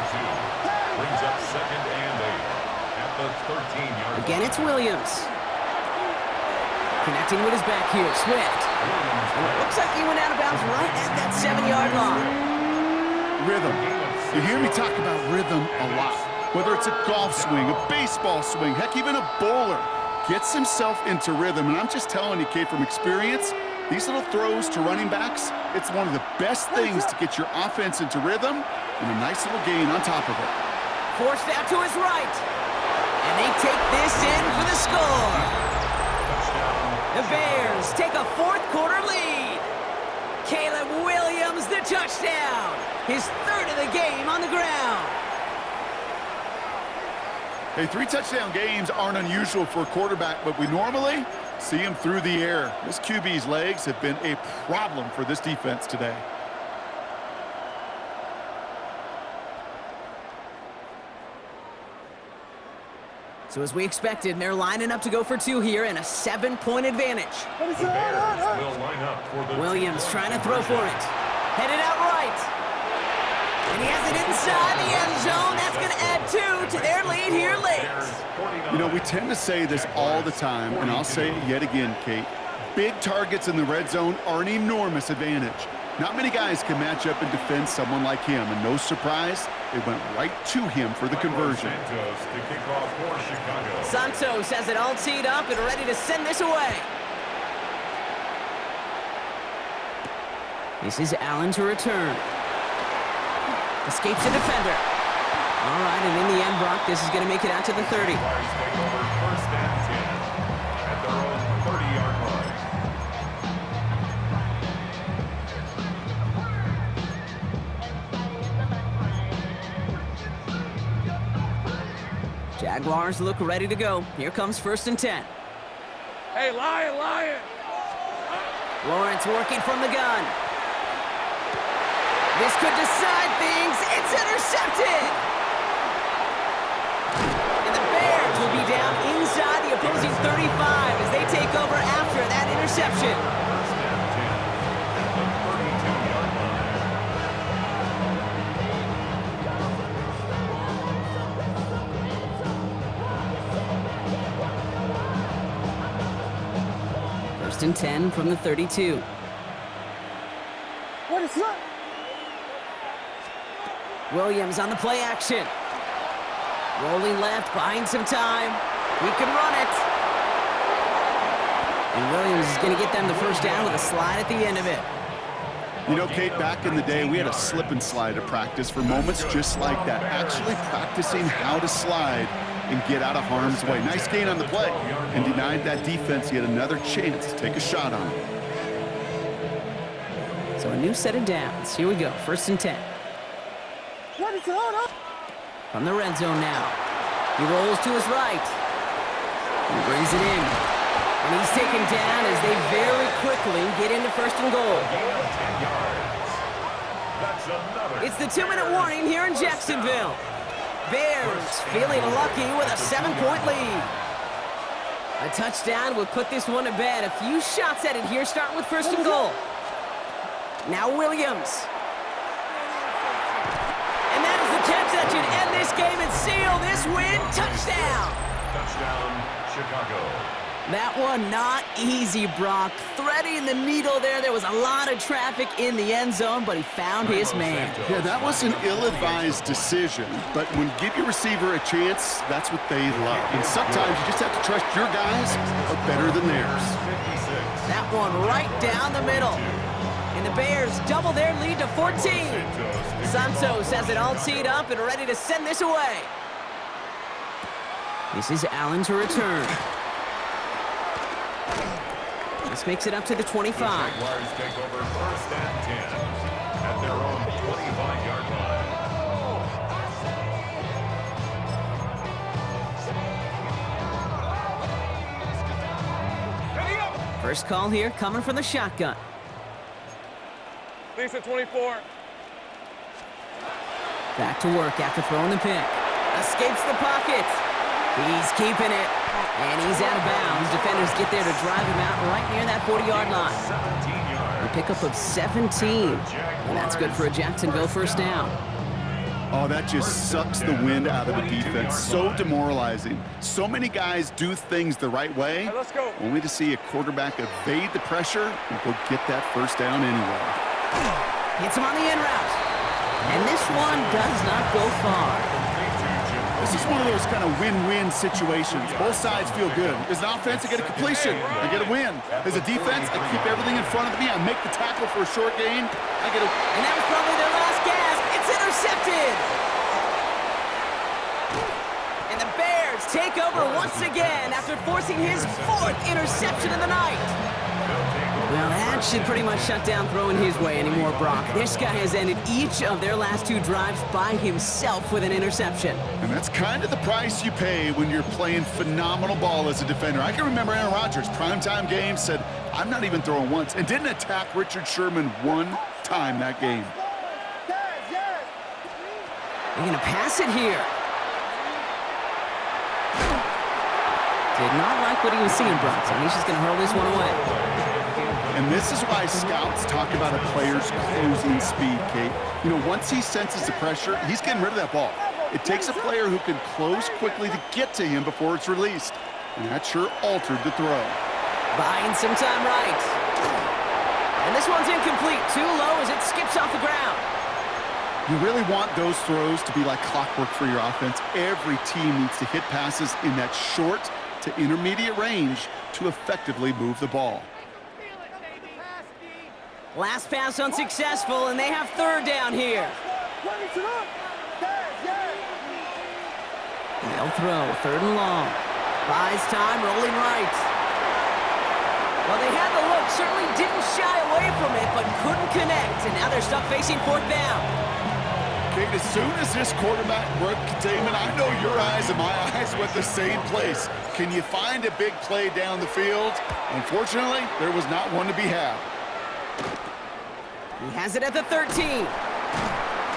Brings up 2nd and 8 at the 13-yard line. Again, it's Williams. Connecting with his back here, Swift. And it looks like he went out of bounds right at that 7-yard line. Rhythm. You hear me talk about rhythm a lot. Whether it's a golf swing, a baseball swing, heck, even a bowler gets himself into rhythm. And I'm just telling you, Kate, from experience, these little throws to running backs, it's one of the best things to get your offense into rhythm and a nice little gain on top of it. forced out to his right. And they take this in for the score. The Bears take a fourth quarter lead. Caleb Williams, the touchdown. His third of the game on the ground. Hey, 3 touchdown games aren't unusual for a quarterback, but we normally see him through the air. This QB's legs have been a problem for this defense today. So as we expected, they're lining up to go for 2 here and a 7-point advantage. The Bears will line up for the Williams trying to throw for it. Headed out right. And he has it inside the end zone. That's going to add 2 to their lead here late. You know, we tend to say this all the time, and I'll say it yet again, Kate. Big targets in the red zone are an enormous advantage. Not many guys can match up and defend someone like him, and no surprise, they went right to him for the conversion. Santos has it all teed up and ready to send this away. This is Allen to return. Escapes the defender. All right, and in the end, Brock, this is going to make it out to the 30. Jaguars look ready to go. Here comes 1st and 10. Hey, Lion! Lawrence working from the gun. This could decide things. It's intercepted! And the Bears will be down inside the opposing 35 as they take over after that interception. First and 10 from the 32. What is that? Williams on the play action. Rolling left, buying some time. He can run it. And Williams is going to get them the first down with a slide at the end of it. You know, Kate, back in the day, we had a slip and slide at practice for moments just like that. Actually practicing how to slide and get out of harm's way. Nice gain on the play and denied that defense yet another chance to take a shot on it. So a new set of downs. Here we go, 1st and 10. What is that? From the red zone now. He rolls to his right. He brings it in. And he's taken down as they very quickly get into 1st and goal. It's the 2-minute warning here in Jacksonville. Bears feeling lucky with a 7-point lead. A touchdown would put this one to bed. A few shots at it here, starting with 1st and goal. Now Williams. And that is the chance that should end this game and seal this win. Touchdown! Touchdown, Chicago. That one not easy, Brock. Threading the needle there. There was a lot of traffic in the end zone, but he found his man. Yeah, that was an ill-advised decision, but when give your receiver a chance, that's what they love. And sometimes you just have to trust your guys are better than theirs. That one right down the middle. And the Bears double their lead to 14. Santos has it all teed up and ready to send this away. This is Allen to return. This makes it up to the 25. Jaguars take over 1st and 10 at their own 25-yard line. First call here coming from the shotgun. Lisa 24. Back to work after throwing the pick. Escapes the pocket. He's keeping it. And he's out of bounds. Defenders get there to drive him out right near that 40-yard line. A pickup of 17. And that's good for a Jacksonville first down. Oh, that just sucks the wind out of the defense. So demoralizing. So many guys do things the right way, Hey, let's go. only to see a quarterback evade the pressure and go get that first down anyway. Hits him on the in route. And this one does not go far. This is one of those kind of win-win situations. Both sides feel good. As an offense, I get a completion. I get a win. As a defense, I keep everything in front of me. I make the tackle for a short gain. I get a... And that was probably their last gasp. It's intercepted. Bears take over once again after forcing his 4th interception of the night. Well, that should pretty much shut down throwing his way anymore, Brock. This guy has ended each of their last 2 drives by himself with an interception. And that's kind of the price you pay when you're playing phenomenal ball as a defender. I can remember Aaron Rodgers, primetime game, said, I'm not even throwing once, and didn't attack Richard Sherman one time that game. They're going to pass it here. Did not like what he was seeing, Brock, so he's just going to hurl this one away. And this is why scouts talk about a player's closing speed, Kate. You know, once he senses the pressure, he's getting rid of that ball. It takes a player who can close quickly to get to him before it's released. And that sure altered the throw. Buying some time right. And this one's incomplete. Too low as it skips off the ground. You really want those throws to be like clockwork for your offense. Every team needs to hit passes in that short to intermediate range to effectively move the ball. Last pass unsuccessful, and they have 3rd down here. They'll throw, 3rd and long. Buys time, rolling right. Well, they had the look, certainly didn't shy away from it, but couldn't connect, and now they're stuck facing 4th down. Kate, as soon as this quarterback broke containment, I know your eyes and my eyes went the same place. Can you find a big play down the field? Unfortunately, there was not one to be had. He has it at the 13.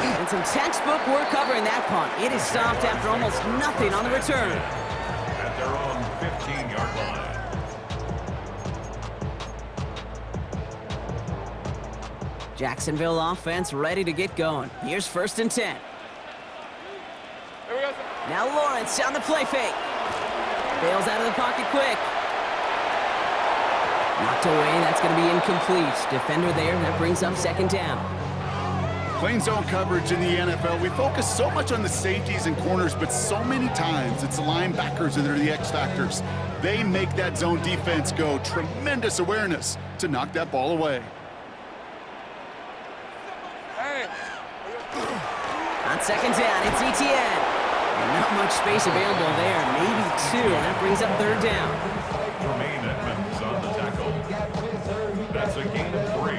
And some textbook work covering that punt. It is stopped after almost nothing on the return. At their own 15-yard line. Jacksonville offense ready to get going. Here's 1st and 10. Here we go. Now Lawrence on the play fake. Bails out of the pocket quick. Knocked away, that's going to be incomplete. Defender there, that brings up 2nd down. Plain zone coverage in the NFL, we focus so much on the safeties and corners, but so many times it's the linebackers that are the X factors. They make that zone defense go. Tremendous awareness to knock that ball away. Hey. On 2nd down, it's ETN. And not much space available there, maybe 2. That brings up 3rd down. Jermaine Edmonds on the tackle. That's a gain of 3.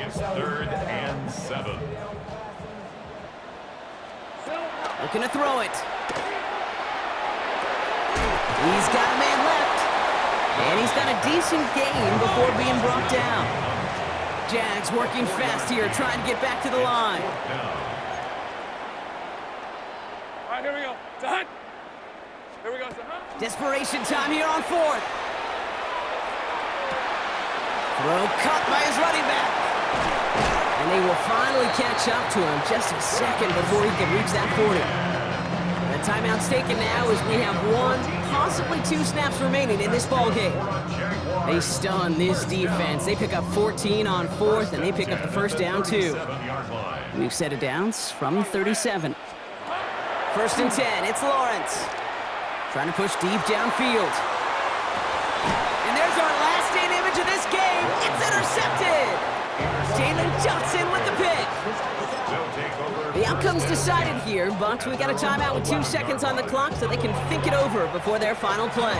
It's 3rd and 7. Looking to throw it. He's got a man left. And he's got a decent gain before being brought down. Jags working fast here, trying to get back to the line. All right, here we go. Done. Here we go. Desperation time here on 4th. Throw cut by his running back. And they will finally catch up to him just a second before he can reach that 40. The timeout's taken now as we have 1, possibly 2 snaps remaining in this ball game. They stun this defense. They pick up 14 on 4th, and they pick up the 1st down, too. New set of downs from 37. 1st and 10, it's Lawrence. Trying to push deep downfield. And there's our last state image of this game. It's intercepted. Jalen Johnson with the pick. The outcome's decided here, but we got a timeout with 2 seconds on the clock so they can think it over before their final play.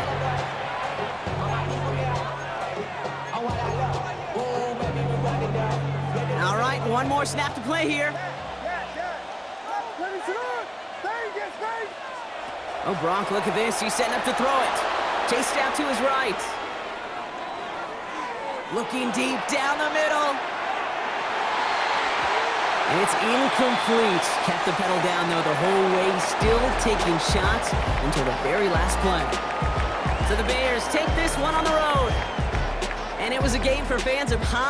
All right, 1 more snap to play here. Oh, Bronk, look at this. He's setting up to throw it. Chased out to his right. Looking deep down the middle. It's incomplete. Kept the pedal down, though, the whole way. Still taking shots until the very last play. So the Bears take this one on the road. And it was a game for fans of high